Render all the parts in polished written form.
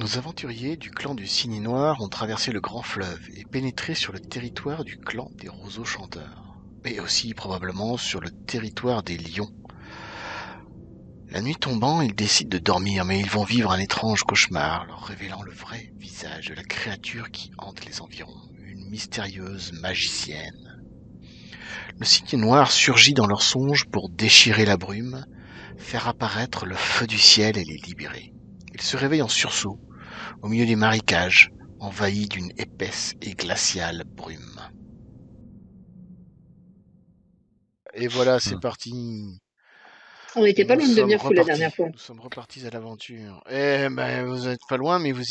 Nos aventuriers du clan du Cygne Noir ont traversé le grand fleuve et pénétré sur le territoire du clan des roseaux chanteurs, mais aussi probablement sur le territoire des lions. La nuit tombant, ils décident de dormir, mais ils vont vivre un étrange cauchemar, leur révélant le vrai visage de la créature qui hante les environs, une mystérieuse magicienne. Le Cygne Noir surgit dans leurs songes pour déchirer la brume, faire apparaître le feu du ciel et les libérer. Ils se réveillent en sursaut, au milieu des marécages, envahis d'une épaisse et glaciale brume. Et voilà, c'est parti. On était pas Nous loin de sommes devenir fou la dernière repartis. fois. Nous sommes repartis à l'aventure. Eh ben, vous êtes pas loin, mais vous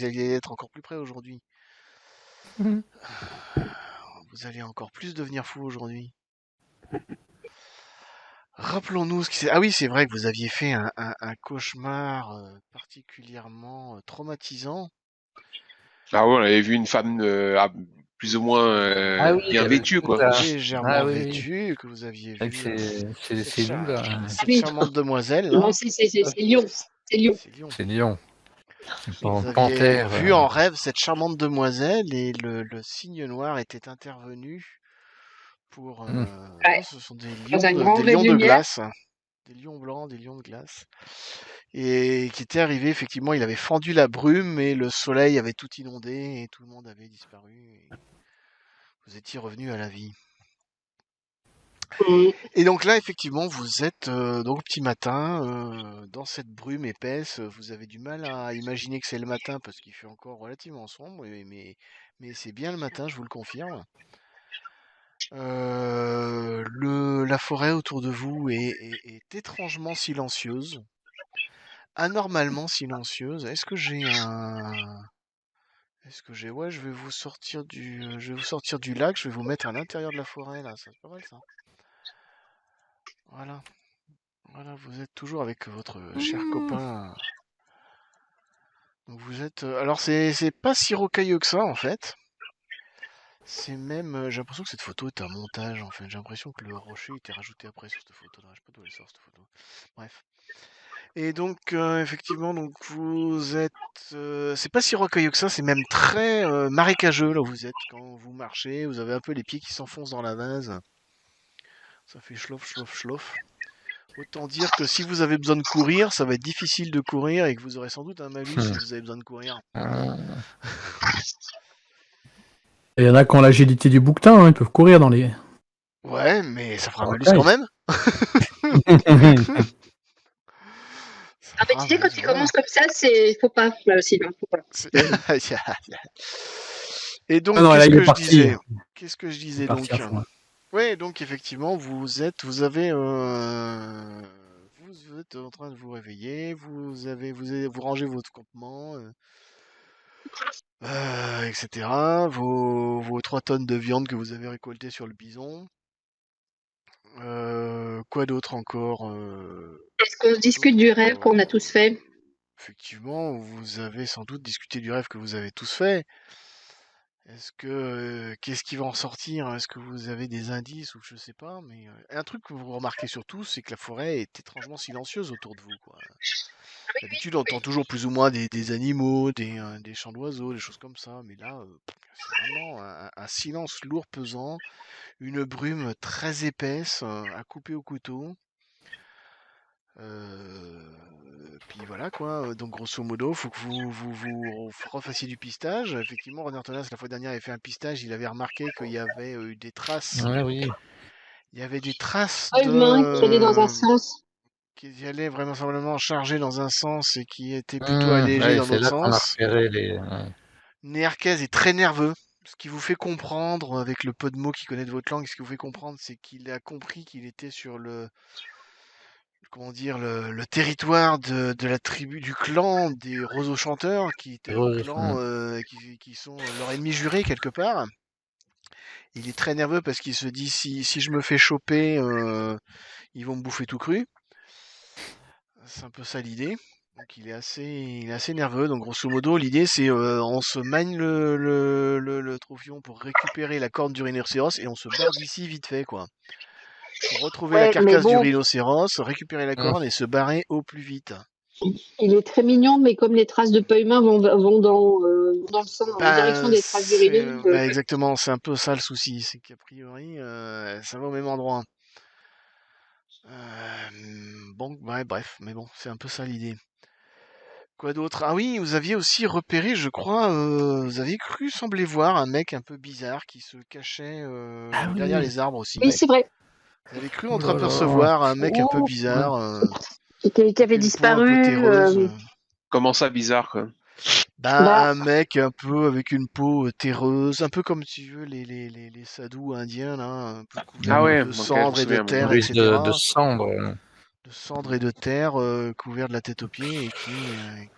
alliez être encore plus près aujourd'hui. Mhm. Vous allez encore plus devenir fou aujourd'hui. Rappelons-nous ce qui s'est... Ah oui, c'est vrai que vous aviez fait un cauchemar particulièrement traumatisant. Ah ouais, on avait vu une femme plus ou moins Ah oui, bien avec vêtue, tout quoi. ça. Légèrement Ah oui, oui. vêtue, que vous aviez Avec vu ces loups là. cette Oui. charmante demoiselle. Non, Là. c'est Lyon. C'est Lyon. C'est Lyon. C'est lion. Vous aviez Panthère. vu en rêve cette charmante demoiselle et le cygne noir était intervenu pour... Ouais. non, ce sont Dans un grand des ray lions de de lumière. glace. Des lions blancs, des lions de glace. Et qui était arrivé, effectivement, il avait fendu la brume et le soleil avait tout inondé et tout le monde avait disparu. Et vous étiez revenu à la vie. Et donc là, effectivement, vous êtes donc petit matin, dans cette brume épaisse. Vous avez du mal à imaginer que c'est le matin parce qu'il fait encore relativement sombre, mais c'est bien le matin, je vous le confirme. La forêt autour de vous est étrangement silencieuse, anormalement silencieuse. Ouais, je vais vous sortir du lac, je vais vous mettre à l'intérieur de la forêt là, ça c'est pas mal ça. Voilà. Voilà, vous êtes toujours avec votre cher copain. Donc vous êtes. Alors c'est pas si rocailleux que ça en fait. C'est même. J'ai l'impression que cette photo est un montage en fait. J'ai l'impression que le rocher était rajouté après sur cette photo. Je sais pas d'où elle sort cette photo. Bref. Et donc effectivement, donc vous êtes. C'est pas si rocailleux que ça. C'est même très marécageux là où vous êtes quand vous marchez. Vous avez un peu les pieds qui s'enfoncent dans la vase. Ça fait schloff, schloff, schloff. Autant dire que si vous avez besoin de courir, ça va être difficile de courir et que vous aurez sans doute un malus si vous avez besoin de courir. Il y en a qui ont l'agilité du bouquetin, hein, ils peuvent courir dans les. Ouais, mais ça fera un malus Ouais. quand même. Ah, mais tu sais, quand tu commences comme ça, faut pas. Là aussi, non, faut pas. Et donc, Ah non, là, qu'est-ce il que est je parti. disais Qu'est-ce que je Il disais est parti donc à fond. Ouais, donc effectivement, vous êtes en train de vous réveiller, vous rangez votre campement, etc. Vos 3 tonnes de viande que vous avez récoltées sur le bison. Quoi d'autre encore Est-ce qu'on se discute du rêve qu'on a tous fait? Effectivement, vous avez sans doute discuté du rêve que vous avez tous fait. Qu'est-ce qui va en sortir? Est-ce que vous avez des indices ou je sais pas, mais un truc que vous remarquez surtout, c'est que la forêt est étrangement silencieuse autour de vous, quoi. D'habitude, on entend toujours plus ou moins des animaux, des chants d'oiseaux, des choses comme ça, mais là, c'est vraiment un silence lourd, pesant, une brume très épaisse, à couper au couteau. Puis voilà quoi, donc grosso modo, faut que vous refassiez du pistage. Effectivement, René Antonas, la fois dernière, avait fait un pistage, il avait remarqué qu'il y avait eu des traces. Ouais, oui. Il y avait des traces Humain qui allait dans un de. sens. Qui allaient vraiment simplement chargées dans un sens et qui étaient plutôt allégées Ouais, dans c'est l'autre là qu'on a sens. repéré les. Ouais. Néerquez est très nerveux. Ce qui vous fait comprendre, avec le peu de mots qu'il connaît de votre langue, ce qui vous fait comprendre, c'est qu'il a compris qu'il était sur comment dire, le territoire de la tribu, du clan des roseaux chanteurs, qui est un clan qui sont leur ennemi juré quelque part. Il est très nerveux parce qu'il se dit si je me fais choper, ils vont me bouffer tout cru. C'est un peu ça l'idée. Donc il est assez nerveux. Donc grosso modo, l'idée c'est on se mine le trophion pour récupérer la corne du rhinocéros et on se barre d'ici vite fait quoi. Faut retrouver la Ouais, mais carcasse du bon, rhinocéros, récupérer la corne et se barrer au plus vite. Il est très mignon, mais comme les traces de pas humain vont dans le sens, en direction des traces du rhino. Exactement, c'est un peu ça le souci, c'est qu'a priori, ça va au même endroit. Bon, ouais, bref, mais bon, c'est un peu ça l'idée. Quoi d'autre? Ah oui, vous aviez aussi repéré, je crois, vous aviez cru sembler voir un mec un peu bizarre qui se cachait Ah oui, derrière oui. les arbres aussi. Oui, c'est vrai. Vous avez cru Oh là là. entreapercevoir un mec un peu Oh, bizarre, qui avec avait une peau un peu disparu. terreuse. Comment ça, bizarre, quoi? Bah, un mec un peu avec une peau terreuse, un peu comme tu veux les sadhus indiens, là, un peu couverts Ah ouais, de ok, je me cendres et de souviens maintenant. terre, Brise etc. de cendre. De cendres et de terre, couvert de la tête aux pieds et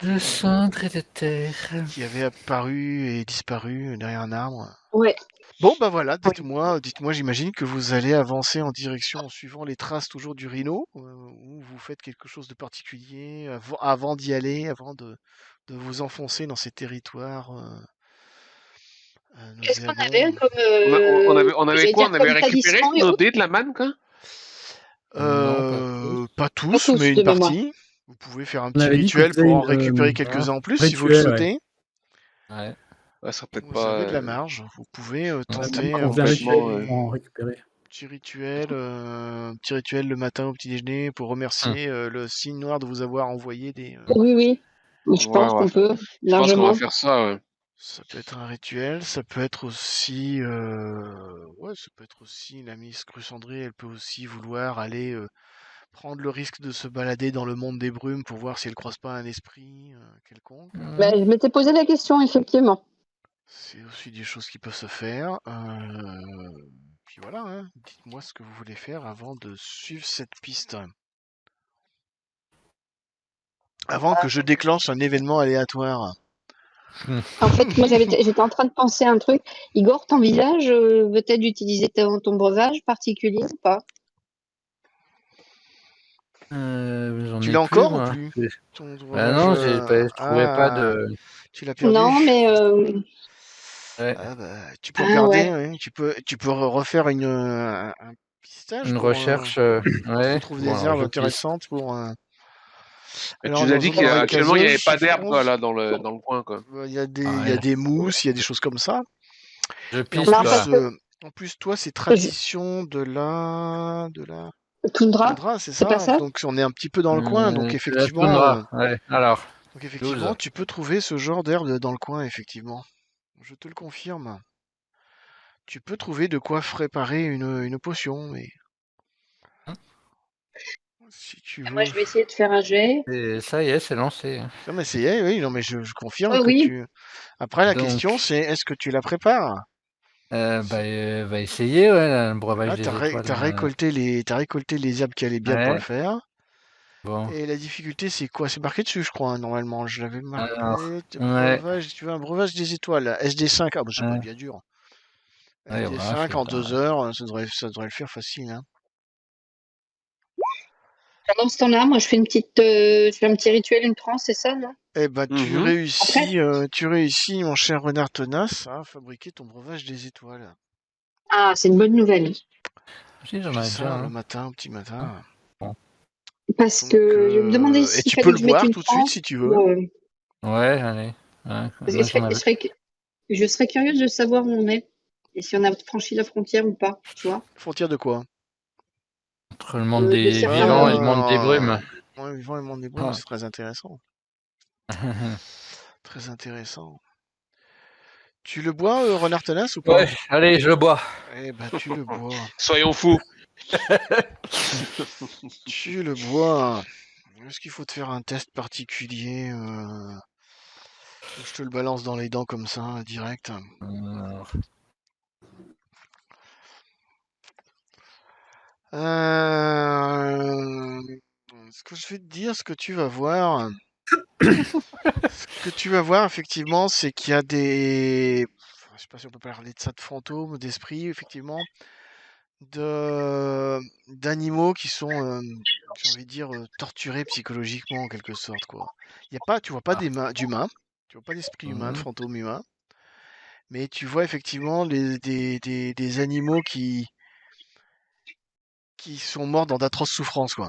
De cendre et de terre. qui avait apparu et disparu derrière un arbre. Ouais. Bon, bah voilà, dites-moi, j'imagine que vous allez avancer en direction en suivant les traces toujours du rhino, ou vous faites quelque chose de particulier avant d'y aller, avant de vous enfoncer dans ces territoires Qu'est-ce qu'on nauséabonds. avait comme. On avait j'allais quoi? dire On avait comme récupéré talisman et nos autres. dés de la manne, quoi? Non, pas tous. Pas Pas tous, mais tous, une de mémoire. partie. Vous pouvez faire un On petit avait dit qu'on rituel faisait pour en une, récupérer un quelques-uns en plus, si vous le rituel, ouais. souhaitez. Ouais. Ouais, ça peut-être Vous pas avez de la marge. Vous pouvez On tenter faisait un complètement. rituel pour en récupérer. un petit rituel le matin au petit déjeuner pour remercier le signe noir de vous avoir envoyé des. Oui, oui. Je Ouais, pense qu'on peut, je pense qu'on va largement. faire ça, ouais. Ça peut être un rituel, ça peut être aussi, ouais, ça peut être aussi la Miss Crucendrée, elle peut aussi vouloir aller prendre le risque de se balader dans le monde des brumes pour voir si elle croise pas un esprit quelconque. Bah, je m'étais posé la question, effectivement. C'est aussi des choses qui peuvent se faire. Puis voilà, hein. Dites-moi ce que vous voulez faire avant de suivre cette piste. Avant que je déclenche un événement aléatoire. En fait, moi, j'étais en train de penser à un truc. Igor, t'envisages peut-être d'utiliser ton breuvage particulier ou pas? J'en Tu ai l'as plus, encore ou moi. plus? Ton Bah breuvage, non, je trouvais pas de. tu l'as perdu? Non, mais Ouais, Ah bah, tu peux regarder, ouais. Tu peux refaire un pistage une pour recherche. que tu Ouais. trouves Bon, des alors herbes je pisse. intéressantes pour. Mais tu Alors nous as dans dit une oreille qu'actuellement, il n'y caseuse, avait je pas d'herbe, quoi, pense. là, dans le coin, quoi. Il y a Ouais. des mousses, il y a des choses comme ça. Je Et en pisse, non, plus, là. parce que toi, c'est je- tradition de la Toundra, toundra, c'est c'est pas ça? ça? Donc on est un petit peu dans le coin, C'est la toundra. Ouais. Alors, donc 12. effectivement, tu peux trouver ce genre d'herbe dans le coin, effectivement. Je te le confirme. Tu peux trouver de quoi préparer une potion, mais si tu Moi, veux. je vais essayer de faire un jet. Et ça y est, c'est lancé. Non, mais c'est, oui, non, mais je confirme Oh que oui, tu. Après, la question, Donc, c'est est-ce que tu la prépares? va essayer, ouais, le breuvage Là, des étoiles. t'as récolté les herbes qui allaient bien pour le Ouais. faire. Bon. Et la difficulté, c'est quoi? C'est marqué dessus, je crois, hein, normalement. Je l'avais Alors, marqué. ouais. Tu veux un breuvage des étoiles. SD5. Ah, bah, c'est pas Ouais. bien dur. Ouais, voilà, SD5 c'est en pas. 2 heures, ça devrait le faire facile, hein. pendant ce temps-là, moi, je fais un petit rituel, une transe, c'est ça, non? Eh ben, Après? tu réussis, mon cher renard tenace, à fabriquer ton breuvage des étoiles. Ah, c'est une bonne nouvelle. Si, Tu j'en fais ai déjà. ça le Hein. matin, au petit matin. Bon. Parce Donc, que je me demandais et s'il tu peux fallait le que je mette boire une tout de suite transe si tu veux. ou, Ouais, allez. Ouais, parce que là, j'en avais. je serais curieuse de savoir où on est et si on a franchi la frontière ou pas, tu vois. Frontière de quoi? Entre le monde Des des certains vivants et mondes. le monde des brumes. Ouais, vivant le monde des brumes, Ah. c'est très intéressant. Très intéressant. Tu le bois, renard tenace, ou pas? Ouais, allez, je le bois. Eh ben, tu le bois. Soyons fous. Tu le bois. Est-ce qu'il faut te faire un test particulier ou je te le balance dans les dents comme ça, direct? Alors, Euh, Ce que je vais te dire, ce que tu vas voir, effectivement, c'est qu'il y a des, je sais pas si on peut parler de ça, de fantômes, d'esprits, effectivement, d'animaux qui sont, j'ai envie de dire, torturés psychologiquement en quelque sorte, quoi. Tu vois pas d'humains, tu vois pas d'esprit humain, de fantômes humains, mais tu vois effectivement des animaux qui sont morts dans d'atroces souffrances, quoi.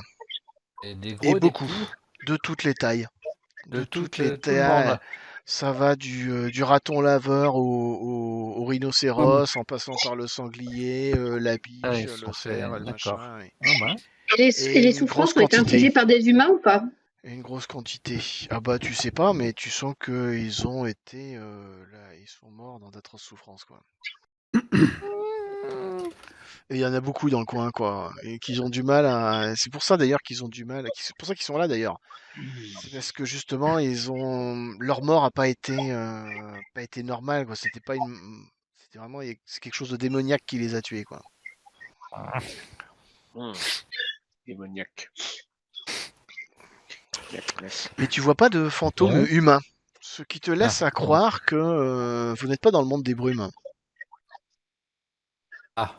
et des Et gros et des beaucoup. petits. De toutes les tailles. De toutes les tout le monde. tailles. Ça va du raton laveur au rhinocéros, en passant par le sanglier, la biche, Ils le sont cerf, faits, le d'accord. machin. Et les Et une grosse souffrances ont été quantité. infligées par des humains ou pas? Et une grosse quantité. Ah bah tu sais pas, mais tu sens qu'ils ont été là, ils sont morts dans d'atroces souffrances quoi. Et il y en a beaucoup dans le coin quoi, et qu'ils ont du mal à. C'est pour ça d'ailleurs qu'ils ont du mal. C'est pour ça qu'ils sont là d'ailleurs. C'est parce que justement ils ont leur mort a pas été normale quoi. C'était pas une. C'était vraiment c'est quelque chose de démoniaque qui les a tués quoi. Démoniaque. Mais tu vois pas de fantômes Ouais. humains, ce qui te laisse à croire que vous n'êtes pas dans le monde des brumes. Ah.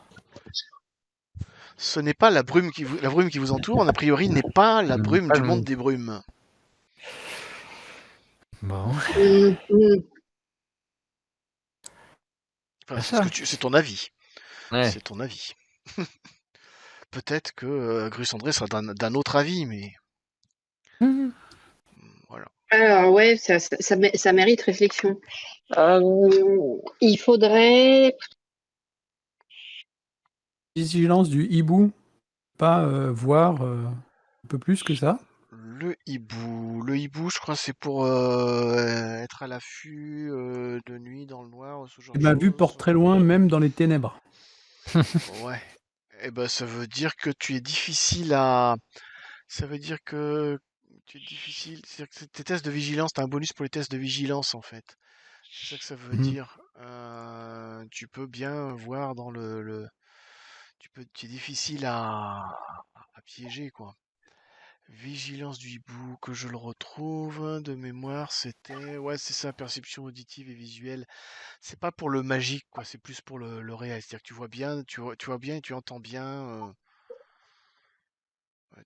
Ce n'est pas la brume la brume qui vous entoure, a priori, n'est pas la brume Pas du le monde monde. des brumes. Bon. Enfin, Ça. c'est ton avis. Ouais. C'est ton avis. Peut-être que Grusandré sera d'un autre avis, mais voilà. Alors ouais, ça mérite réflexion. Il faudrait... Vigilance du hibou, pas voir un peu plus que ça. Le hibou, je crois, c'est pour être à l'affût de nuit dans le noir, ce genre de Ma vue choses. porte très loin, même dans les ténèbres. Ouais. Eh ben, ça veut dire que tu es difficile à. Ça veut dire que tu es difficile. C'est-à-dire que tes tests de vigilance, t'as un bonus pour les tests de vigilance en fait. C'est ça que ça veut Mhm. dire. Tu peux bien voir dans tu es difficile à piéger quoi. Vigilance du hibou, que je le retrouve de mémoire, c'était. Ouais, c'est ça, perception auditive et visuelle. C'est pas pour le magique, quoi, c'est plus pour le réel. C'est-à-dire que tu vois bien, tu vois bien et tu entends bien.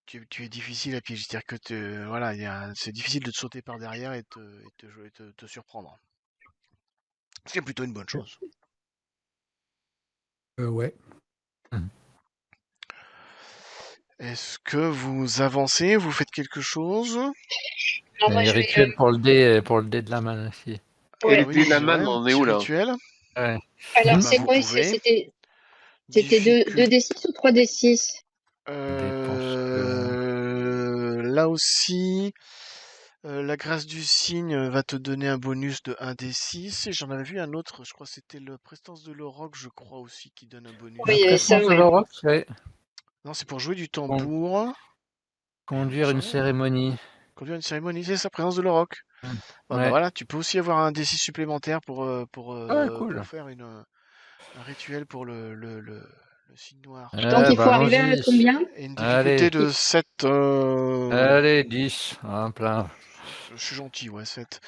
Tu es difficile à piéger. C'est-à-dire que voilà, c'est difficile de te sauter par derrière te surprendre. C'est plutôt une bonne chose. Ouais. Est-ce que vous avancez, vous faites quelque chose? Non, moi, Les je vais, rituels pour le dé de la main aussi. Et ouais. le Oui, dé de la ouais, man, un on est petit où là? rituel. Ouais. Alors, Bah, c'est vous quoi? pouvez. C'était Difficult- 2d6 ou 3d6? Là aussi, la grâce du signe va te donner un bonus de 1d6. Et j'en avais vu un autre, je crois que c'était la prestance de l'auroch, je crois aussi, qui donne un bonus. Oui, il y avait ça, Présence de ouais. l'Europe, c'est Non, c'est pour jouer du tambour. conduire une cérémonie. Conduire une cérémonie, c'est ça, présence de l'auroch. Bah Ouais. voilà, tu peux aussi avoir un D6 supplémentaire Ouais, cool. pour faire un rituel pour le signe noir. Donc, il faut arriver à allons-y. combien? Et une Allez. difficulté de 7. Allez, 10. Un plein. Je suis gentil, ouais, 7.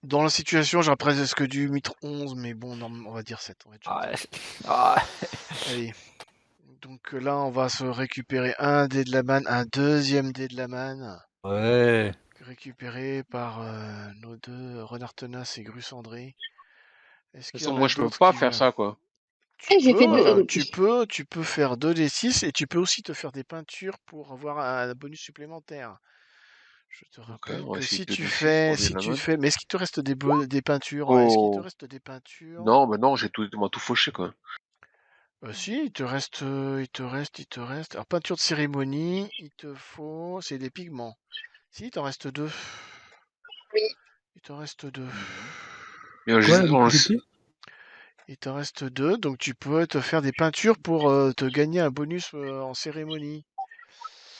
Dans la situation, j'aurais presque dû mettre 11, mais bon, non, on va dire 7. On va être gentil. Allez. Donc là, on va se récupérer un dé de la manne, un deuxième dé de la manne, Ouais. récupéré par nos deux Renard Tenace et Grusandré. Est-ce De toute qu'il y façon, en moi a je peux d'autres pas qui faire veulent? ça quoi. J'ai fait deux. Tu peux faire 2d6 et tu peux aussi te faire des peintures pour avoir un bonus supplémentaire. Je te rappelle on va que essayer si de tu 2d6 pour fais, le dé de la man. mais est-ce qu'il te reste des peintures? Est-ce qu'il te Oh. reste des peintures? Non, bah non, on m'a tout fauché quoi. Si, il te reste. Alors, peinture de cérémonie, il te faut, c'est des pigments. Si, il t'en reste 2. Oui. Il t'en reste 2. Mais Quoi, la difficulté? Il t'en reste 2, donc tu peux te faire des peintures pour te gagner un bonus en cérémonie.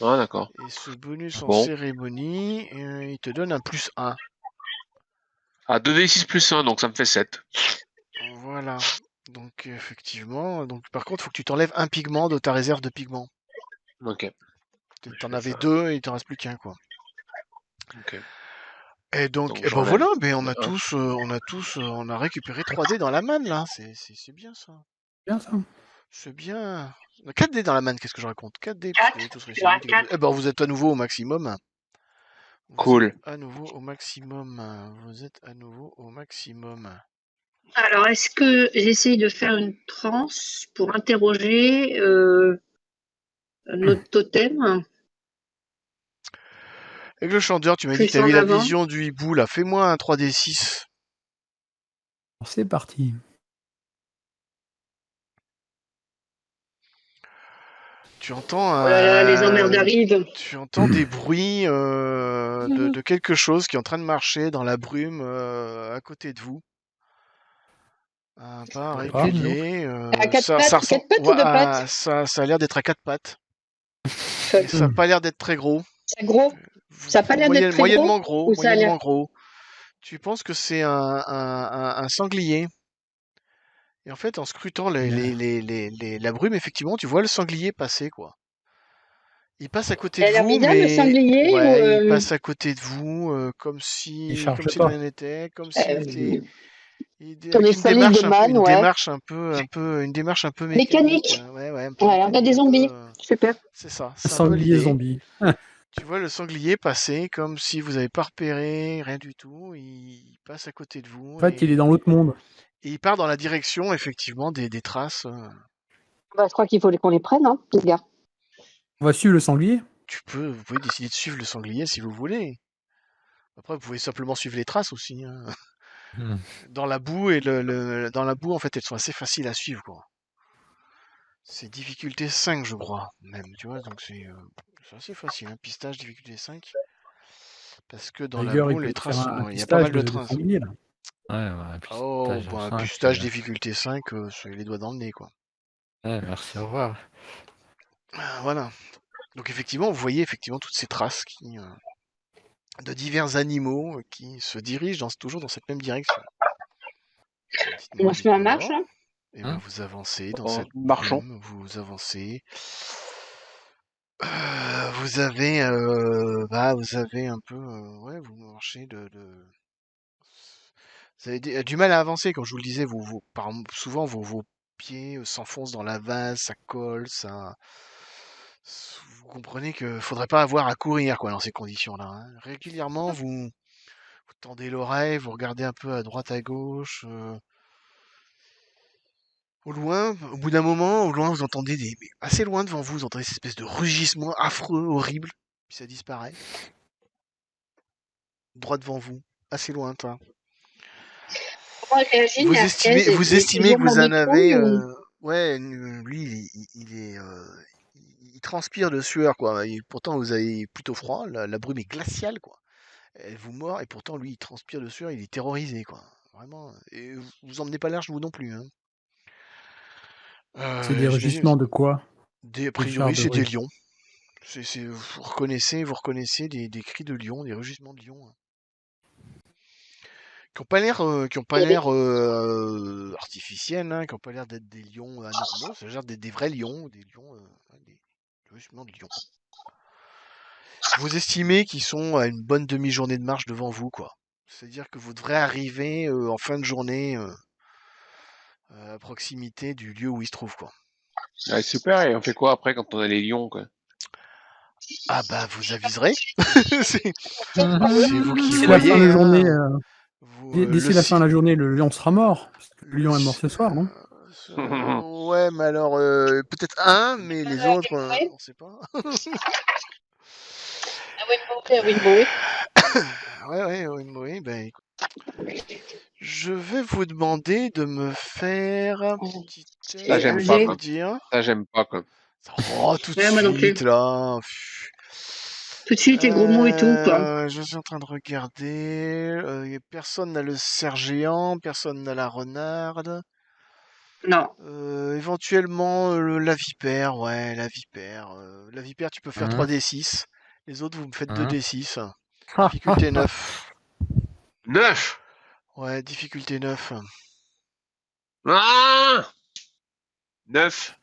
Ah d'accord. Et ce bonus en Bon. cérémonie, il te donne un plus 1. Ah, 2d6 plus 1, donc ça me fait 7. Voilà. Donc effectivement, par contre, il faut que tu t'enlèves un pigment de ta réserve de pigments. Ok. T'en avais 2 et il t'en reste plus qu'un quoi. Ok. Et donc, Donc ben j'enlève voilà, ben un. on a récupéré 3 dés dans la manne là. C'est bien ça. Bien ça. C'est bien. 4 dés dans la manne, qu'est-ce que je raconte? 4 dés, puisque vous avez tous réussi. Ouais, 4. Eh ben vous êtes à nouveau au maximum. Vous Cool. êtes à nouveau au maximum. Vous êtes à nouveau au maximum. Alors, est-ce que j'essaye de faire une transe pour interroger notre totem? Avec le chanteur, tu m'as dit que Plus tu avais en la avant. vision du hibou, là. Fais-moi un 3D6. Alors, c'est parti. Tu entends Oh là là, les emmerdes arrivent. tu entends des bruits de quelque chose qui est en train de marcher dans la brume à côté de vous. Un pas Ouais, régulier. À quatre ça pattes, ressemble, quatre pattes ou deux pattes? ça a l'air d'être à quatre pattes. Et ça n'a pas l'air d'être très gros. C'est gros. Ça a pas l'air d'être très Moyennement gros gros. ou ça a l'air... Moyennement gros. Tu penses que c'est un sanglier. Et en fait, en scrutant la brume, effectivement, tu vois le sanglier passer, quoi. Il passe à côté Il de a l'air vous, bizarre, le mais sanglier, ouais, il ou... passe à côté de vous, comme Il si charge de pas. rien n'était, comme s'il était Sur avec des salives de man, une ouais. démarche un peu mécanique. Mécanique. Ouais, un peu Ouais, on a mécanique, des un peu, zombies. Super. c'est ça, Un c'est un peu sanglier l'idée. zombie. Tu vois le sanglier passer comme si vous n'avez pas repéré, rien du tout. Il passe à côté de vous En fait, il est dans l'autre monde. et il part dans la direction, effectivement, des traces. Bah, je crois qu'il faut qu'on les prenne, hein, les gars. On va suivre le sanglier. Vous pouvez décider de suivre le sanglier si vous voulez. Après, vous pouvez simplement suivre les traces aussi, hein. Dans la boue dans la boue, en fait, elles sont assez faciles à suivre, quoi. C'est difficulté 5, je crois, même, tu vois, donc c'est assez facile, hein. Pistage, difficulté 5. Parce que À dans la la rigueur, il boue, peut les te faire traces un sont. Il y a pas pistage mal de de traces. sanglier, là. Ouais, Oh, pistage bon, un 5, pistage difficulté 5, c'est les doigts dans le nez, quoi. Ouais, merci, au revoir. Voilà. Donc effectivement, vous voyez effectivement toutes ces traces de divers animaux qui se dirigent toujours dans cette même direction. On Dites-moi, se met en marche, dites-moi. là. Et ben vous avancez dans En cette marchant. brume, vous avancez. Vous avez, vous avez un peu, ouais, vous marchez vous avez du mal à avancer, comme je vous le disais. Souvent vos pieds s'enfoncent dans la vase, ça colle, ça. Vous comprenez que faudrait pas avoir à courir, quoi, dans ces conditions-là, hein. Régulièrement, vous tendez l'oreille, vous regardez un peu à droite, à gauche. Au loin, au bout d'un moment, au loin, vous entendez mais assez loin devant vous, vous entendez cette espèce de rugissement affreux, horrible, puis ça disparaît. Droit devant vous, assez lointain. Comment elle réagit, Merguez? Vous Il est estimez que toujours vous en avez, mordicouille ou... ouais, lui, il transpire de sueur, quoi. Pourtant, vous avez plutôt froid, la brume est glaciale, quoi. Elle vous mord, et pourtant, lui, il transpire de sueur, il est terrorisé, quoi. Vraiment. Et vous emmenez pas large, vous non plus, hein. C'est des J'imagine. rugissements de quoi? A priori, c'est des lions. Vous reconnaissez des cris de lions, des rugissements de lions, hein. Qui ont pas l'air artificiels, hein, qui ont pas l'air d'être des lions anormaux, ça a l'air d'être des vrais lions, des rugissements de lions. Vous estimez qu'ils sont à une bonne demi-journée de marche devant vous, quoi. C'est-à-dire que vous devrez arriver en fin de journée à proximité du lieu où ils se trouvent, quoi. Ouais, super, et on fait quoi après quand on a les lions, quoi? Ah bah vous aviserez. C'est vous qui D'ici voyez, la fin de hein. journée, Vous, d'ici la fin de la journée, le lion sera mort. Parce que le lion est mort ce soir, non? Ouais, mais alors peut-être un, mais les autres, on sait pas. Ouais, oui, ben écoute. Je vais vous demander de me faire un petit test. Ça, j'aime pas, quoi. Ça, j'aime pas, quoi. Oh, tout de suite, là. Tout de suite, les gros mots et tout, quoi. Je suis en train de regarder. Personne n'a le cerf géant, personne n'a la renarde. Non. Éventuellement, la vipère, ouais, la vipère. La vipère, tu peux faire 3d6. Les autres, vous me faites 2d6. Difficulté 9. 9 Ouais, difficulté 9. Ah 9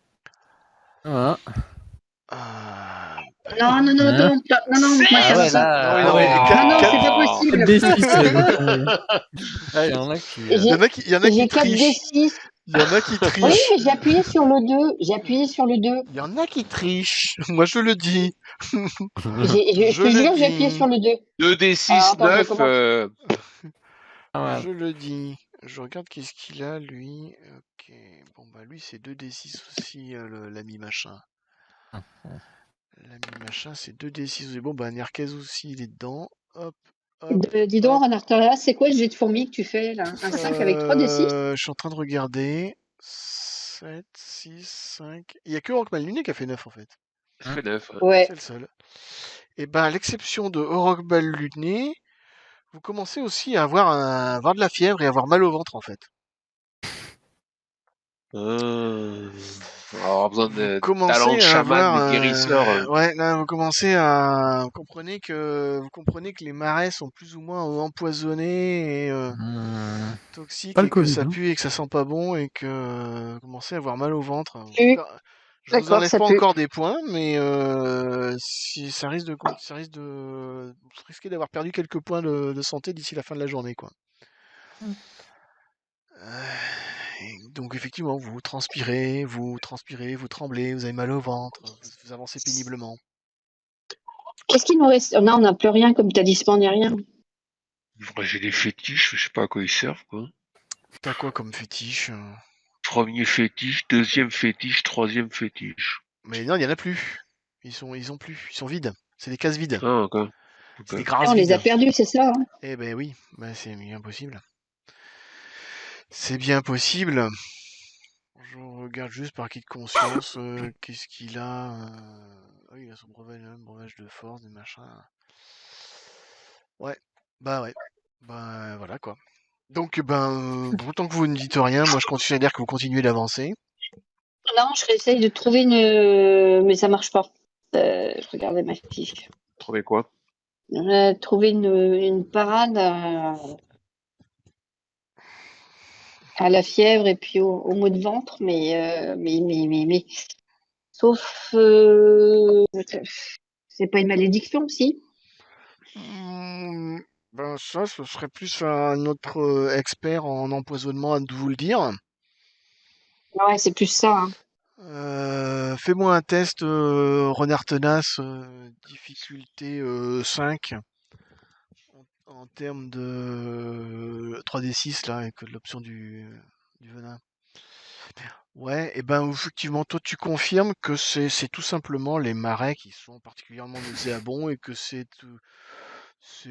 Non, moi ça là, c'est pas possible. Il y en a qui... Il y en a qui J'ai 4 trichent. D6. Il y en a qui trichent. Oui, mais j'ai appuyé sur le 2. J'ai appuyé sur le 2. Il y en a qui trichent. Moi, je le dis. Je te jure, j'ai appuyé sur le 2. 2d6, 9. Je le dis. Je regarde qu'est-ce qu'il a, lui. Ok. Bon, bah, lui, c'est 2d6 aussi, l'ami machin. L'ami machin, c'est 2d6. Bon, bah, Nerkez aussi, il est dedans. Hop, hop. Dis donc, Renard, c'est quoi le jet de fourmi que tu fais là? Un 5 avec 3d6? Je suis en train de regarder. 7, 6, 5. Il n'y a que Rockman Luné qui a fait 9 en fait. Ça fait 9. Ouais. C'est le seul. Et ben, à l'exception de Rockball Luné, vous commencez aussi à avoir de la fièvre et avoir mal au ventre en fait. Alors, besoin Vous de commencez talent de à chaman, avoir, de guérisseur. ouais, là, vous commencez à, vous comprenez que les marais sont plus ou moins empoisonnés et toxiques Pas le et que Covid, ça hein. pue et que ça sent pas bon et que vous commencez à avoir mal au ventre. Pue. Je vous D'accord, enlève ça pas pue. encore des points, mais si ça risque de, vous risquez d'avoir perdu quelques points de santé d'ici la fin de la journée, quoi. Et donc effectivement, vous transpirez, vous tremblez, vous avez mal au ventre, vous avancez péniblement. Qu'est-ce qu'il nous reste? Non, on n'a plus rien comme talisman ni rien. J'ai des fétiches, je sais pas à quoi ils servent, quoi. T'as quoi comme fétiche? Premier fétiche, deuxième fétiche, troisième fétiche. Mais non, il y en a plus. Ils sont vides. C'est des cases vides. Ah, ok. C'est des Ah, grâces on les a vides. perdus, c'est ça, hein? Eh ben oui, bah, c'est bien possible. C'est bien possible. Je regarde juste par acquis de conscience, qu'est-ce qu'il a. Ah, il a son breuvage de force, des machins. Ouais, bah ouais. Bah voilà quoi. Donc autant que vous ne dites rien, moi je continue à dire que vous continuez d'avancer. Non, je réessaye de trouver mais ça marche pas. Je regardais ma fiche. Trouvez quoi? Trouver une parade à la fièvre et puis au maux de ventre, mais sauf c'est pas une malédiction, si? Ben ça, ce serait plus un autre expert en empoisonnement à de vous le dire. Ouais, c'est plus ça, hein. Fais-moi un test renard tenace, difficulté 5 en termes de 3d6 là, avec l'option du venin. Ouais, et ben effectivement, toi tu confirmes que c'est tout simplement les marais qui sont particulièrement nauséabonds et que c'est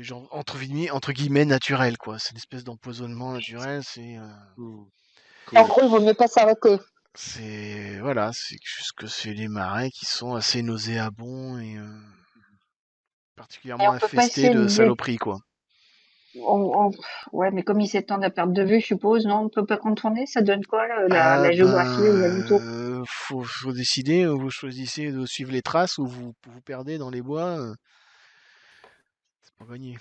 genre entre guillemets naturel quoi. C'est une espèce d'empoisonnement naturel. En gros, il vaut mieux pas s'arrêter. C'est voilà, c'est juste que c'est les marais qui sont assez nauséabonds et Et particulièrement on peut pas infestés essayer de de... saloperies quoi. Ouais, mais comme il s'étend à perte de vue, je suppose, non? On peut pas contourner? Ça donne quoi, Ah la géographie aux alentours? faut décider, vous choisissez de suivre les traces ou vous perdez dans les bois, c'est pas gagné.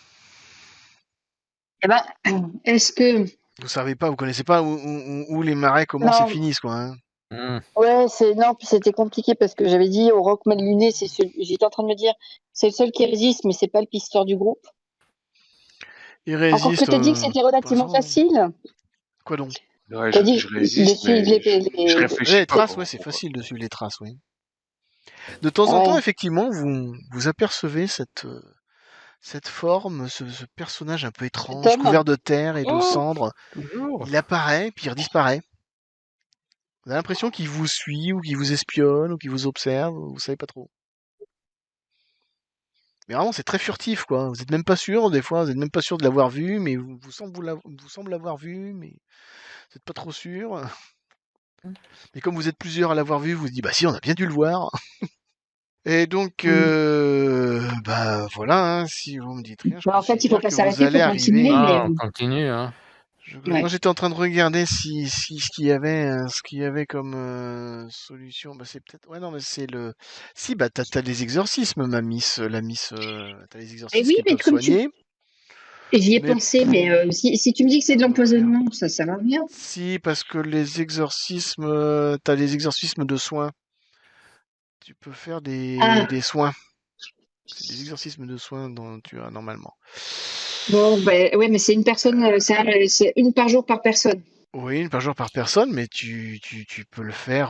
Eh ben, est-ce que... Vous savez pas, vous connaissez pas où les marais commencent et Non, finissent quoi, hein. ouais, non, puis c'était compliqué parce que j'avais dit au Rockman Luné, j'étais en train de me dire, c'est le seul qui résiste, mais c'est pas le pisteur du groupe. Ils Encore que résistent, t'as dit que c'était pour relativement l'instant. facile. Quoi donc? Ouais, T'as dit je de résiste, suivre mais je Ouais, réfléchis les pas. traces, ouais, c'est facile de suivre les traces, oui. De temps en temps, Ouais. effectivement, vous apercevez cette forme, ce personnage un peu Cet étrange, homme. couvert de terre et de Oh, cendres. toujours. Il apparaît, puis il redisparaît. Vous avez l'impression qu'il vous suit, ou qu'il vous espionne, ou qu'il vous observe, vous savez pas trop. Mais vraiment, c'est très furtif, quoi. Vous êtes même pas sûr, des fois, vous êtes même pas sûr de l'avoir vu, mais vous semble l'avoir vu, mais vous êtes pas trop sûr. Mais comme vous êtes plusieurs à l'avoir vu, vous vous dites, bah si, on a bien dû le voir. Et donc, bah voilà, hein, si vous me dites rien, je Bah, en fait, il faut considère pas que vous s'arrêter, il allez faut continuer, arriver. mais... Ah, on continue, hein. Ouais. Moi, j'étais en train de regarder si ce qu'il y avait comme solution. Bah, c'est peut-être. Ouais, non, mais c'est le. Si, bah, t'as les exorcismes, la miss. T'as les Et exorcismes oui, qui mais peuvent comme tu... soigner. Et j'y ai Mais pensé, mais si tu me dis que c'est de ça veut rien. l'empoisonnement, ça sert à rien. Si, parce que les exorcismes, t'as les exorcismes de soins. Tu peux faire Ah, des soins. C'est des exorcismes de soins dont tu as normalement. bon, ben ouais, mais c'est une personne, c'est une par jour par personne. Oui, une par jour par personne, mais tu peux le faire.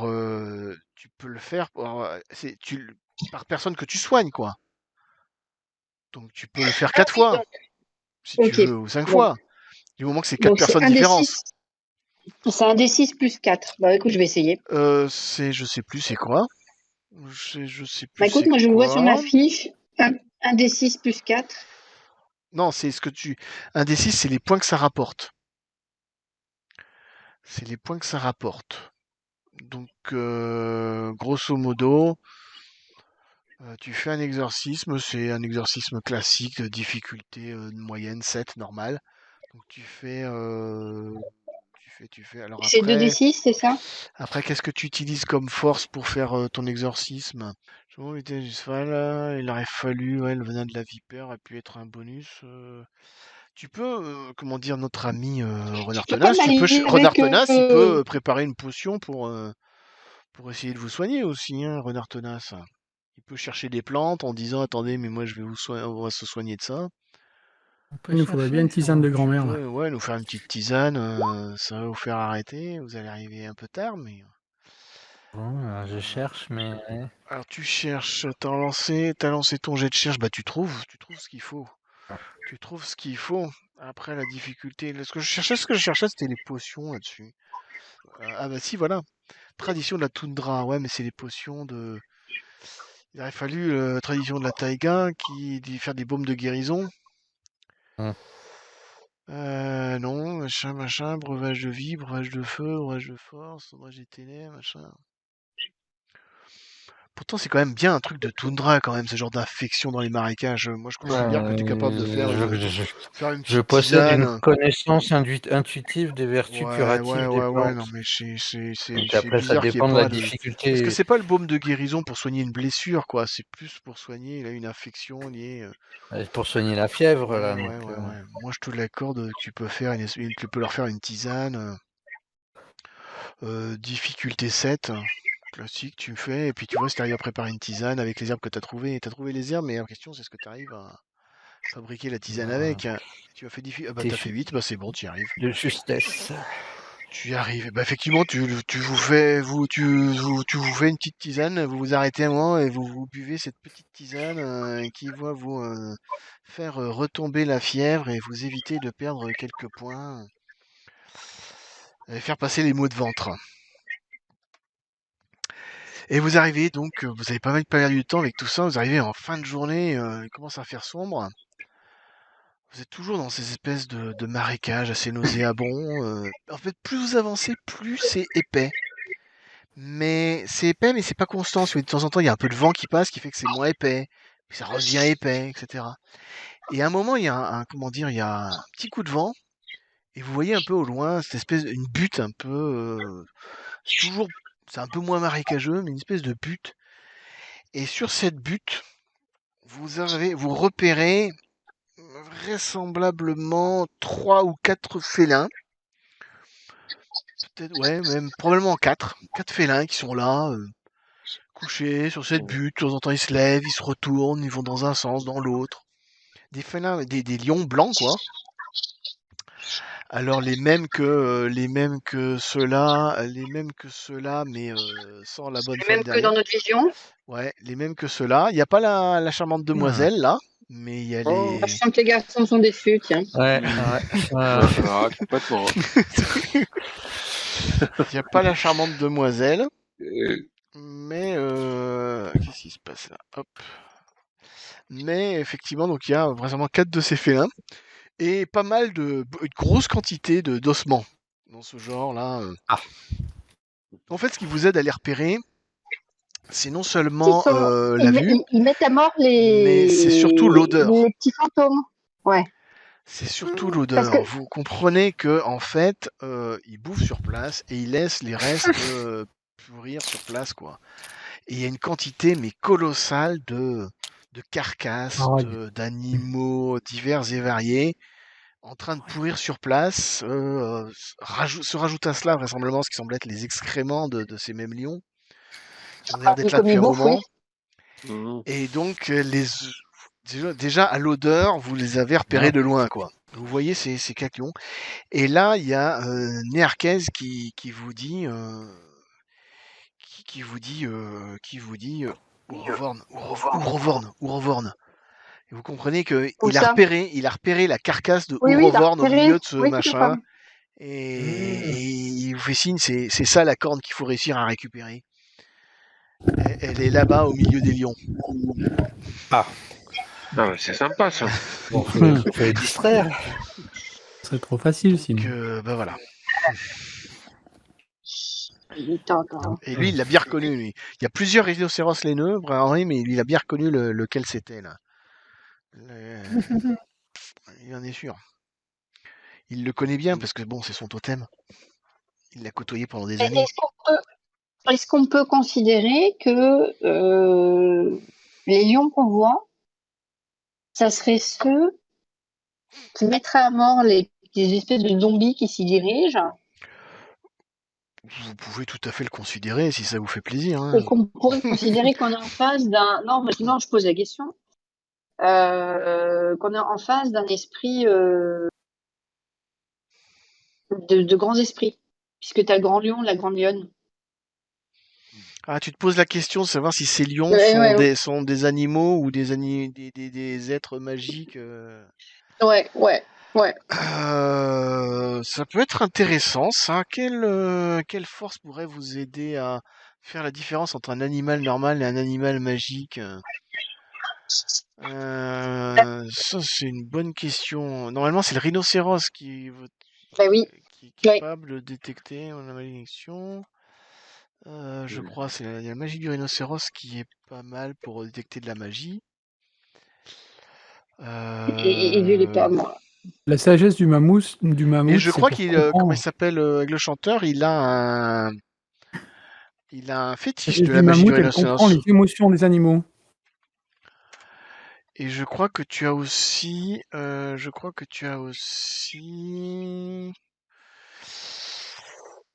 Tu peux le faire par personne que tu soignes, quoi. Donc tu peux le faire Ah 4 oui, fois, donc, si tu ok. veux, ou 5 Bon, fois. Du moment que c'est 4 donc c'est personnes un des différentes. 6. C'est un des 6 plus 4. Bah écoute, je vais essayer. Je sais plus, c'est quoi? Je sais Bah plus écoute, c'est moi je le vois sur ma quoi. fiche. 1 des 6 plus 4. Non, c'est ce que tu. Un des 6, c'est les points que ça rapporte. C'est les points que ça rapporte. Donc, grosso modo, tu fais un exorcisme, c'est un exorcisme classique, de difficulté moyenne, 7, normal. Donc tu fais. Alors C'est 2 des après, 6, c'est ça? qu'est-ce que tu utilises comme force pour faire ton exorcisme? Je me était juste voilà, il aurait fallu, ouais, le venin de la vipère a pu être un bonus. Tu peux, comment dire, notre ami Renard Tu peux pas Tenace, m'aligner Renard avec Tenace, il peut préparer une potion pour essayer de vous soigner aussi, hein, Renard Tenace. Il peut chercher des plantes en disant attendez, mais moi je vais on va se soigner de ça. On peut Il nous faudrait bien chercher une tisane ça. de Tu grand-mère, là. peux, ouais, nous faire une petite tisane, ça va vous faire arrêter. Vous allez arriver un peu tard, mais. Bon, je cherche, mais Alors tu cherches, t'as lancé ton jet de cherche, bah tu trouves ce qu'il faut. Tu trouves ce qu'il faut. Après la difficulté, ce que je cherchais, c'était les potions là-dessus. Ah bah si, voilà. Tradition de la toundra, ouais, mais c'est les potions de. Il aurait fallu tradition de la taïga faire des baumes de guérison. Hum. Non, machin, breuvage de vie, breuvage de feu, breuvage de force, breuvage des ténèbres, machin. Pourtant, c'est quand même bien un truc de toundra, quand même, ce genre d'infection dans les marécages. Moi, je considère que tu es capable de faire une je petite possède une tisane. connaissance intuitive des vertus curatives des Ouais, non, plantes. mais Donc c'est après, ça bizarre qu'il n'y ait dépend de la pas de. Parce que difficulté. c'est pas le baume de guérison pour soigner une blessure, quoi. C'est plus pour soigner là, une infection liée. Pour soigner la fièvre, là. Ouais. Moi, je te l'accorde que tu peux tu peux leur faire une tisane. Difficulté 7, classique, tu me fais, et puis tu vois si tu arrives à préparer une tisane avec les herbes que tu as trouvées. Tu as trouvé les herbes, mais la question c'est ce que tu arrives à fabriquer la tisane avec. Tu as fait ah bah T'es t'as fait 8, bah c'est bon, tu y arrives. de justesse. Tu y arrives. Bah effectivement, tu vous fais tu vous fais une petite tisane, vous vous arrêtez un moment et vous buvez cette petite tisane qui va vous faire retomber la fièvre et vous éviter de perdre quelques points et faire passer les maux de ventre. Et vous arrivez donc, vous avez pas mal perdu du temps avec tout ça, vous arrivez en fin de journée, il commence à faire sombre. Vous êtes toujours dans ces espèces de marécages assez nauséabonds. En fait, plus vous avancez, plus c'est épais. Mais c'est épais, mais c'est pas constant. De temps en temps, il y a un peu de vent qui passe, qui fait que c'est moins épais. Puis ça redevient épais, etc. Et à un moment, il y a comment dire, il y a un petit coup de vent, et vous voyez un peu au loin cette espèce, une butte un peu, c'est toujours, c'est un peu moins marécageux, mais une espèce de butte. Et sur cette butte, vous repérez vraisemblablement 3 ou 4 félins. Peut-être, ouais, même probablement 4. 4 félins qui sont là, couchés sur cette butte. De temps en temps, ils se lèvent, ils se retournent, ils vont dans un sens, dans l'autre. Des félins, des lions blancs, quoi. Alors les mêmes que ceux-là, mais sans la bonne femme Même que derrière. dans notre vision. Ouais, les mêmes que ceux-là. Il n'y a pas la charmante demoiselle là, mais il y a Oh. Je sens que les garçons sont déçus, tiens. Ouais. Complètement. Il n'y a pas la charmante demoiselle, Euh, mais qu'est-ce qui se passe là? Hop. Mais effectivement, donc il y a vraiment 4 de ces félins et pas mal une grosse quantité d'ossements dans ce genre-là. En fait, ce qui vous aide à les repérer, c'est non seulement la vue, Ils mettent à mort mais c'est surtout l'odeur. les petits fantômes. Ouais. C'est surtout l'odeur. Vous comprenez que en fait, ils bouffent sur place et ils laissent les restes pourrir sur place, quoi. Et il y a une quantité mais colossale de carcasses, d'animaux divers et variés en train de pourrir sur place. Se rajoute à cela vraisemblablement ce qui semble être les excréments de ces mêmes lions qui ont l'air d'être là depuis un moment. Et donc déjà à l'odeur, vous les avez repérés de loin, quoi. Vous voyez ces 4 lions. Et là, il y a Néarquez qui vous dit Ourovorne. Et vous comprenez que il a repéré la carcasse de Ourovorne au milieu de ce machin. Et il vous fait signe, c'est ça la corne qu'il faut réussir à récupérer. Elle est là-bas au milieu des lions. Ah, Ah, bah, c'est sympa ça. bon, faut les distraire. Ce serait trop facile sinon. Bah voilà. Attends. Et lui, il l'a bien reconnu, lui. Il y a plusieurs rhinocéros laineux, Henri, mais lui, il a bien reconnu lequel c'était, là. Il en est sûr. Il le connaît bien, parce que, bon, c'est son totem. Il l'a côtoyé pendant des années. Est-ce qu'on peut considérer que les lions qu'on voit, ça serait ceux qui mettraient à mort les espèces de zombies qui s'y dirigent, Vous pouvez tout à fait le considérer, si ça vous fait plaisir. Hein. et qu'on pourrait considérer qu'on est en face d'un... Non, maintenant je pose la question. Qu'on est en face d'un esprit de grands esprits, puisque tu as le grand lion, la grande lionne. Ah, tu te poses la question de savoir si ces lions Ouais. sont des animaux ou des êtres magiques. Ouais. Ça peut être intéressant, ça. Quelle force pourrait vous aider à faire la différence entre un animal normal et un animal magique? Ça, c'est une bonne question. Normalement, c'est le rhinocéros Bah oui. qui est Ouais. capable de détecter la malédiction. Je crois, il y a la magie du rhinocéros qui est pas mal pour détecter de la magie. Et je l'ai pas, moi. La sagesse du mammouth, Et je c'est crois pour qu'il, comment il comprendre. s'appelle, avec le chanteur, il a un La fétiche sagesse de du la magie du mammouth, elle comprend rhinocéros. les émotions des animaux. Et je crois que tu as aussi,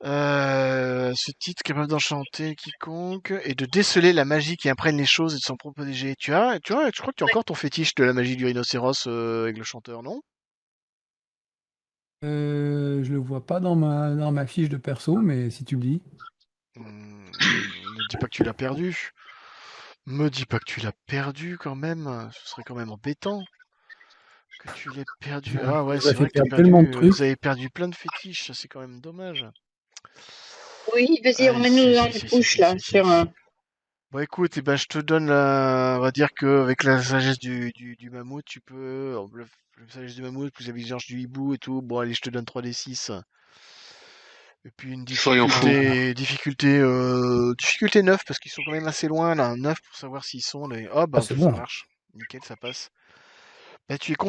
ce titre capable d'enchanter quiconque et de déceler la magie qui imprègne les choses et de s'en protéger. Tu vois, je crois que tu as encore ton fétiche de la magie du rhinocéros avec le chanteur, non? Je le vois pas dans ma fiche de perso, mais si tu le dis. Ne dis pas que tu l'as perdu. Me dis pas que tu l'as perdu quand même. Ce serait quand même embêtant que tu l'aies perdu. Ah ouais, Ça c'est fait vrai que t'as perdre tellement de perdu. Vous trucs. avez perdu plein de fétiches. Ça, c'est quand même dommage. Oui, vas-y, Aïe, remets-nous dans les couches, là, sur... Bon, écoute, eh ben, je te donne on va dire qu'avec la sagesse du mammouth, tu peux. La sagesse du mammouth, plus la vigilance du hibou et tout. Bon, allez, je te donne 3d6. Et puis une Soyons fous. difficulté 9, parce qu'ils sont quand même assez loin, là. 9 pour savoir s'ils sont les. Oh, bah, Ah, c'est ça bon. marche. Nickel, ça passe. Bah, tu es Donc,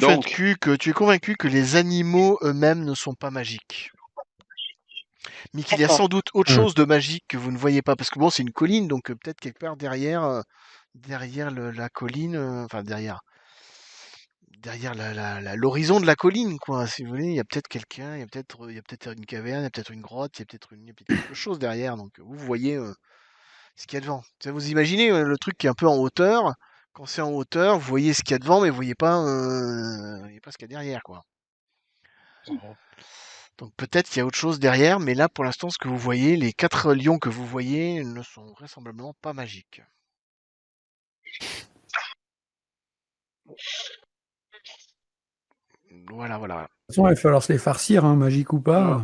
convaincu que les animaux eux-mêmes ne sont pas magiques. Mais qu'il y a D'accord. sans doute autre Hum. chose de magique que vous ne voyez pas. Parce que bon, c'est une colline, donc peut-être quelque part derrière la colline, enfin derrière l'horizon de la colline, quoi. Si vous voulez, il y a peut-être quelqu'un, il y a peut-être une caverne, il y a peut-être une grotte, il y a peut-être quelque chose derrière. Donc vous voyez ce qu'il y a devant. Ça, vous imaginez le truc qui est un peu en hauteur. Quand c'est en hauteur, vous voyez ce qu'il y a devant, mais vous voyez pas ce qu'il y a derrière, quoi. Donc peut-être qu'il y a autre chose derrière, mais là pour l'instant ce que vous voyez, les 4 lions que vous voyez ne sont vraisemblablement pas magiques. Voilà. De toute façon, il va falloir se les farcir, hein, magique ou pas.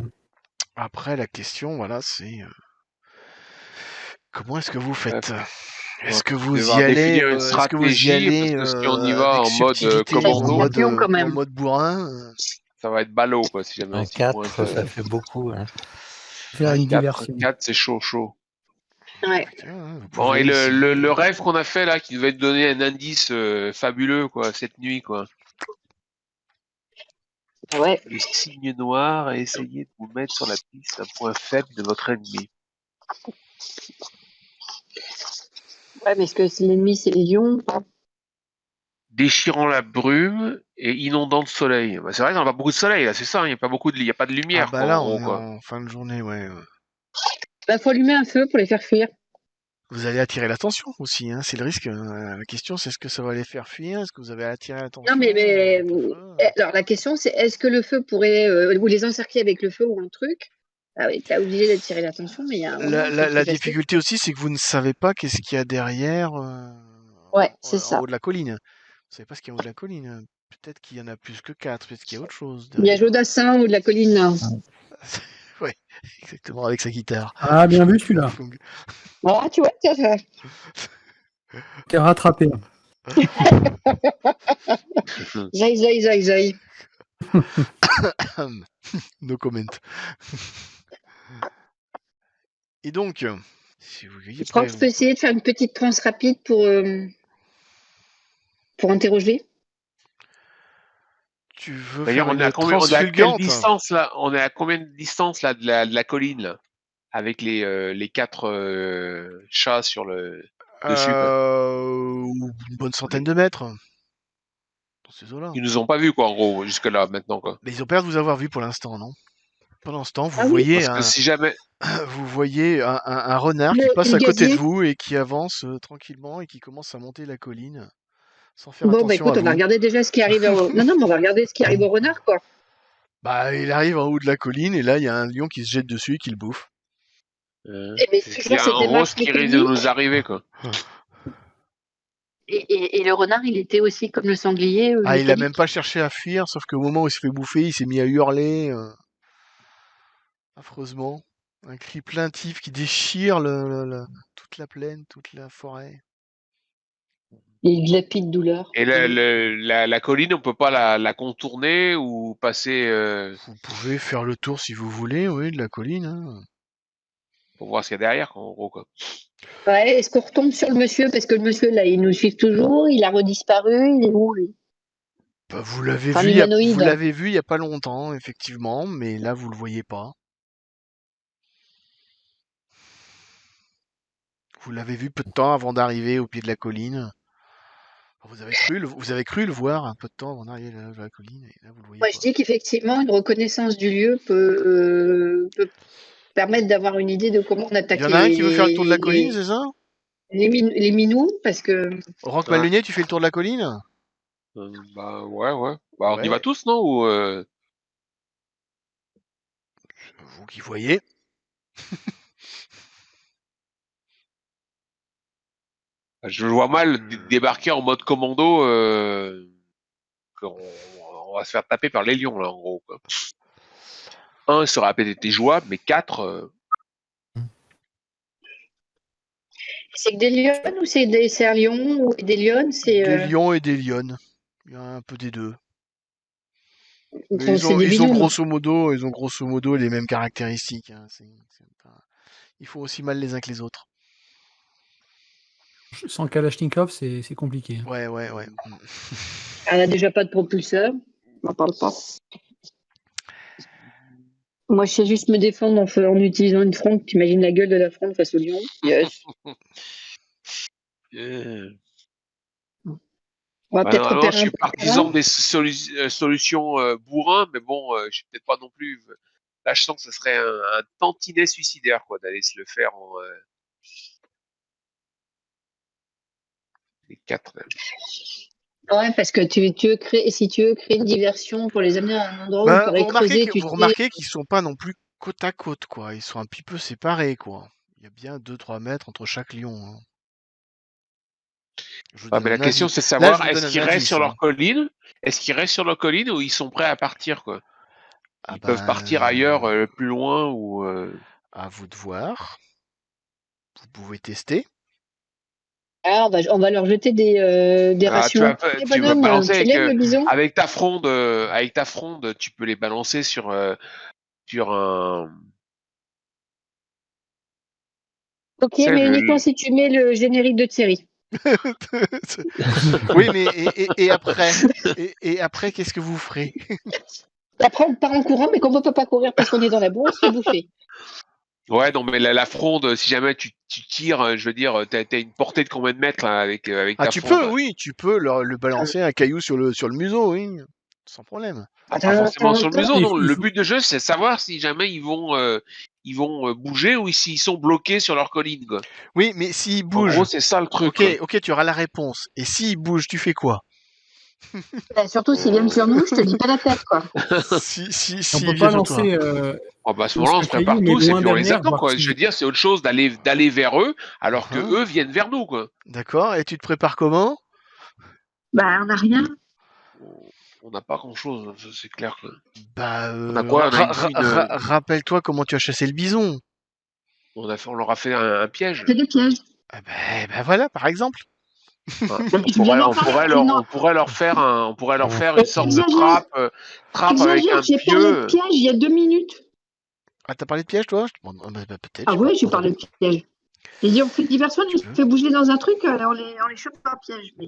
Après la question, voilà, c'est comment est-ce que vous faites? on Est-ce va que vous y devoir allez, définir une est-ce que vous y allez stratégie, parce que si on y va avec en mode subtilité Ils sont ou commando, papillons, quand même. en mode bourrin? ça va être ballot, quoi, si jamais on Un s'y pointe. 4, ça fait beaucoup. Hein. Faire une 4, diversion. 4 c'est chaud. Ouais. Tiens, vous Bon, pouvez et essayer. le rêve qu'on a fait là, qui devait te donner un indice fabuleux, quoi, cette nuit, quoi. Ouais. Le signe noir a essayé de vous mettre sur la piste d'un point faible de votre ennemi. Ouais, mais est-ce que l'ennemi, c'est les lions? Déchirant la brume et inondant de soleil. Bah, c'est vrai qu'il n'y a pas beaucoup de soleil, là, c'est ça, il n'y a pas beaucoup de, il y a pas de Ah lumière, bah quoi, en là, gros, on est quoi. en fin de journée, ouais. Bah, faut allumer un feu pour les faire fuir. Vous allez attirer l'attention aussi, hein, c'est le risque. La question, c'est est-ce que ça va les faire fuir? Est-ce que vous avez attiré Non, l'attention mais avec le feu? alors la question, c'est est-ce que le feu pourrait... ou les encercler avec le feu ou un truc? Ah oui, t'as obligé d'attirer l'attention, mais il y a un moment, il faut que La tu fasses quelque difficulté chose. aussi, c'est que vous ne savez pas qu'est-ce qu'il y a derrière Ouais, c'est en ça. haut de la colline. Vous savez pas ce qu'il y a en haut de la colline. Peut-être qu'il y en a plus que 4, peut-être qu'il y a autre chose Il y a derrière. Jodassin ou de la colline, là. Ouais. Exactement, avec sa guitare. Ah, bien vu celui-là. Ah, tu vois, tiens. T'es rattrapé. Zai. No comment. Et donc, si vous voyez Je crois après, que je peux essayer de faire une petite transe rapide pour interroger. tu veux D'ailleurs, faire on est à une combien, transe on est à quelle fulgurante? distance là? On est à combien de distance là de la colline là? Avec les 4 chats sur le dessus quoi. Une bonne centaine de mètres. Dans ces eaux-là. Ils nous ont pas vus quoi en gros jusque là maintenant quoi. Mais ils ont peur de vous avoir vu pour l'instant, non? Pendant ce temps, vous Ah oui. voyez Parce que si jamais, un renard qui passe Le à côté de gazier. vous et qui avance tranquillement et qui commence à monter la colline sans faire Bon, bah attention à écoute, on va vous. regarder déjà ce qui arrive au... Non, mais on va regarder ce qui arrive au renard, quoi. Bah, il arrive en haut de la colline et là, il y a un lion qui se jette dessus et qui le bouffe. Mais c'est toujours qu'il y a cette un gros démarche ce qui risque de mécanique. nous arriver quoi. Et le renard, il était aussi comme le sanglier, Ah, il a mécanique. même pas cherché à fuir, sauf qu'au moment où il se fait bouffer, il s'est mis à hurler affreusement. Un cri plaintif qui déchire toute la plaine, toute la forêt. Il glapit de douleur. Et la colline, on peut pas la contourner ou passer Vous pouvez faire le tour si vous voulez, oui, de la colline. Hein. pour voir ce qu'il y a derrière quoi, en gros quoi. Ouais, est-ce qu'on retombe sur le monsieur? Parce que le monsieur, là, il nous suit toujours, il a redisparu, il est où, lui? Bah, vous l'avez Enfin, vu, l'humanoïde. il y a pas longtemps, effectivement, mais là vous le voyez pas. Vous l'avez vu peu de temps avant d'arriver au pied de la colline. Enfin, vous avez cru le voir un peu de temps avant d'arriver à la colline, et là vous le voyez Moi, je pas. dis qu'effectivement, une reconnaissance du lieu peut permettre d'avoir une idée de comment on Il attaque y en a un qui veut faire le tour de la colline, c'est ça? les minous, parce que... Rock Ouais. Malunier, tu fais le tour de la colline? Bah ouais. Bah on y Ouais, va tous non ou vous qui voyez. je le vois mal débarquer en mode commando. On va se faire taper par les lions là en gros quoi. Un, ça aurait peut-être été jouable, mais 4. C'est que des lions ou c'est un lion ou des lionnes? Des lions et des lionnes. Il y a un peu des deux. Mais C'est des ils ont binômes. grosso modo les mêmes caractéristiques. Hein. Ils font aussi mal les uns que les autres. Sans Kalachnikov, c'est compliqué. Hein. Ouais. Elle a déjà pas de propulseur. On n'en parle pas. Moi, je sais juste me défendre en utilisant une fronde. T'imagines la gueule de la fronde face au lion? Yes. On va Bah, peut-être normalement, je repérer un suis peu le partisan terrain. des solutions bourrin, mais bon, je suis peut-être pas non plus. Là, je sens que ce serait un tantinet suicidaire, quoi, d'aller se le faire en les 4. Ouais, parce que si tu veux créer une diversion pour les amener à un endroit où il Ben, faudrait creuser, tu vous sais. remarquez qu'ils sont pas non plus côte à côte, quoi. Ils sont un petit peu séparés, quoi. Il y a bien 2-3 mètres entre chaque lion. Hein. Je vous Ah, donne mais la un question, indice. c'est de Là, je savoir vous donne est-ce un qu'ils restent indice. sur Hein. leur colline, ou ils sont prêts à partir, quoi. Ah Ils peuvent partir ailleurs, ben, plus loin ou. à vous de voir. Vous pouvez tester. Ah, on va leur jeter des Ah, rations. Les tu vas bonhommes, balancer tu l'aimes le bison? avec ta fronde, tu peux les balancer sur un. Ok, Tu sais, mais uniquement si tu mets le générique de Thierry. Oui, mais et après et après, qu'est-ce que vous ferez? Après, on part en courant, mais comme on peut pas courir parce qu'on est dans la boue, on se fait bouffer. Ouais, non, mais la fronde, si jamais tu tires, je veux dire, t'as une portée de combien de mètres là, avec Ah, ta tu peux, fronde? oui, tu peux le balancer un caillou sur le museau, oui, sans problème. Ah, pas forcément sur le museau, Il non. faut- il Le faut- but de jeu, c'est de savoir si jamais ils vont bouger ou s'ils sont bloqués sur leur colline, quoi. Oui, mais s'il En bouge, gros, c'est ça le truc, ok, quoi. ok, tu auras la réponse. Et s'il bouge, tu fais quoi? Surtout s'ils viennent sur nous, je te dis pas la tête, quoi. on S'il peut vient pas sur toi. lancer, Oh, bah, à ce moment-là, on lancer un se caillou, prépare mais tous et loin puis on les derrière, attend, voir quoi. Je veux si. dire, c'est autre chose d'aller vers eux alors que Hein, eux viennent vers nous, quoi. d'accord, et tu te prépares comment? Bah, on n'a rien. On n'a pas grand-chose, c'est clair. Que... Bah, on a quoi? Rappelle-toi comment tu as chassé le bison. On leur a fait un piège. C'est des pièges. Ah bah voilà, par exemple. On pourrait leur faire une sorte de trappe avec un j'ai pieu. parlé de piège il y a 2 minutes. Ah, t'as parlé de piège, toi? Peut-être. Ah ouais, j'ai parlé de piège. J'ai dit, on fait diversion, on fait bouger dans un truc, on les chope par piège. Mais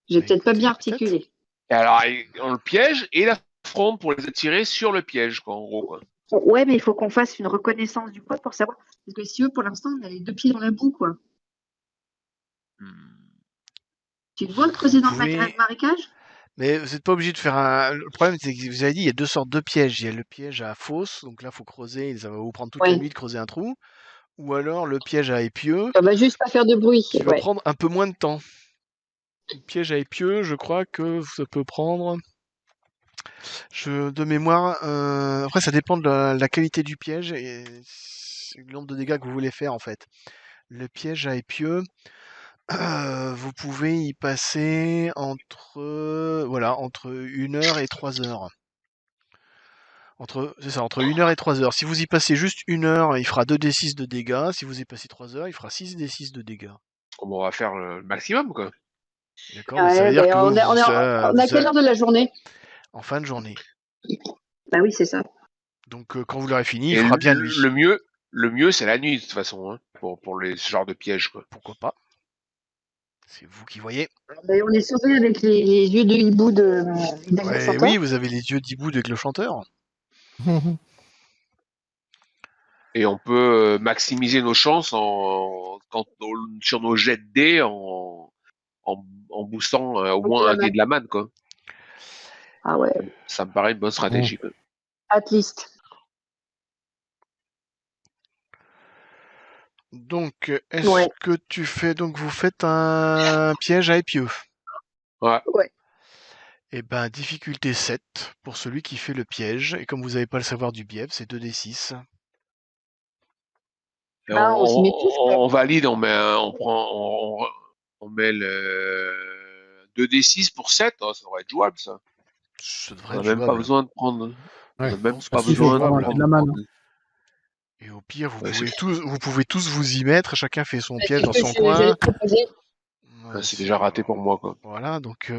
j'ai peut-être pas bien articulé. Et alors, on le piège et la fronde pour les attirer sur le piège, quoi, en gros. Quoi. Ouais, mais il faut qu'on fasse une reconnaissance du code pour savoir. Parce que si eux, pour l'instant, on a les 2 pieds dans la boue, quoi. Tu te vois creuser dans le marécage? Mais vous n'êtes pas obligé de faire un. Le problème, c'est que vous avez dit, il y a 2 sortes de pièges. Il y a le piège à fosse, donc là, il faut creuser, ça va vous prendre toute la nuit de creuser un trou. Ou alors le piège à épieu. Ça va juste pas faire de bruit. Qui va prendre un peu moins de temps. Le piège à épieu, je crois que ça peut prendre. De mémoire. Après, ça dépend de la qualité du piège et le nombre de dégâts que vous voulez faire, en fait. Le piège à épieu. Vous pouvez y passer entre 1 heure et 3 heures. Entre 1 heure et 3 heures. Si vous y passez juste 1 heure, il fera 2d6 de dégâts. Si vous y passez 3 heures, il fera 6d6 de dégâts. On va faire le maximum, quoi. D'accord, ça veut dire que on a quelle heure de la journée? En fin de journée. Bah oui, c'est ça. Donc quand vous l'aurez fini, il fera bien nuit. Le mieux, c'est la nuit, de toute façon, hein, pour ce genre de piège, quoi. Pourquoi pas? C'est vous qui voyez. On est sauvé avec les yeux de hibou de Chanteur. Oui, vous avez les yeux d'hibou avec le chanteur. Et on peut maximiser nos chances sur nos jets de dés en boostant au moins un dé de la manne, quoi. Ah ouais. Ça me paraît une bonne stratégie. Quoi. At least. Donc, est-ce que tu fais... Donc, vous faites un piège à épieu. Ouais. Et ben, difficulté 7 pour celui qui fait le piège. Et comme vous n'avez pas le savoir du biais, c'est 2d6. On valide, on met le 2d6 pour 7. Oh, ça devrait être jouable, ça. On n'a même pas besoin de prendre... On n'a même pas besoin de prendre... la manne. Et au pire, vous pouvez tous vous y mettre, chacun fait son piège dans son coin. C'est déjà raté pour moi, quoi. Voilà, donc...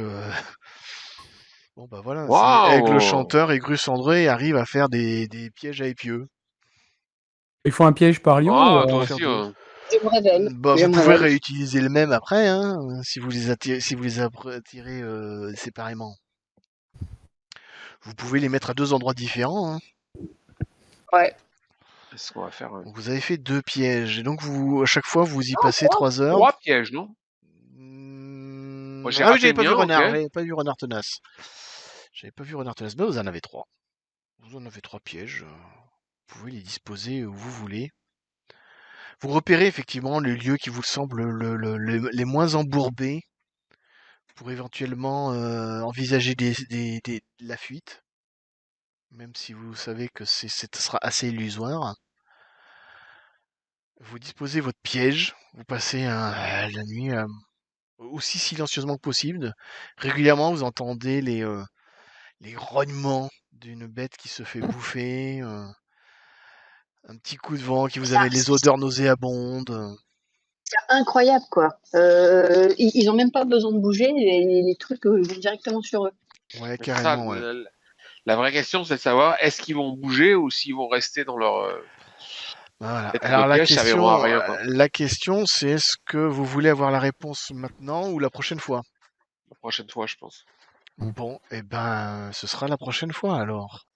Bon, bah voilà, avec le chanteur, Aigrus André arrive à faire des pièges à épieu. Il faut un piège par lion toi aussi, Je me révèle. Bah, vous pouvez réutiliser le même après, hein, si vous les attirez séparément. Vous pouvez les mettre à 2 endroits différents. Hein. Ouais. C'est ce qu'on va faire. Donc vous avez fait 2 pièges. Et donc à chaque fois, vous y passez 3 heures. 3 pièges, non Moi, j'avais pas vu Renard. J'avais pas vu Renard tenace. Mais vous en avez 3. Vous en avez 3 pièges. Vous pouvez les disposer où vous voulez. Vous repérez effectivement les lieux qui vous semblent les moins embourbés pour éventuellement envisager la fuite. Même si vous savez que ce sera assez illusoire. Vous disposez votre piège, vous passez la nuit aussi silencieusement que possible. Régulièrement, vous entendez les grognements d'une bête qui se fait bouffer, un petit coup de vent qui vous amène les odeurs nauséabondes. C'est incroyable, quoi. Ils n'ont même pas besoin de bouger, et les trucs vont directement sur eux. Ouais, carrément. La vraie question, c'est de savoir est-ce qu'ils vont bouger ou s'ils vont rester dans leur... Voilà. Alors la question, c'est est-ce que vous voulez avoir la réponse maintenant ou la prochaine fois? La prochaine fois, je pense. Bon, et ben, ce sera la prochaine fois alors.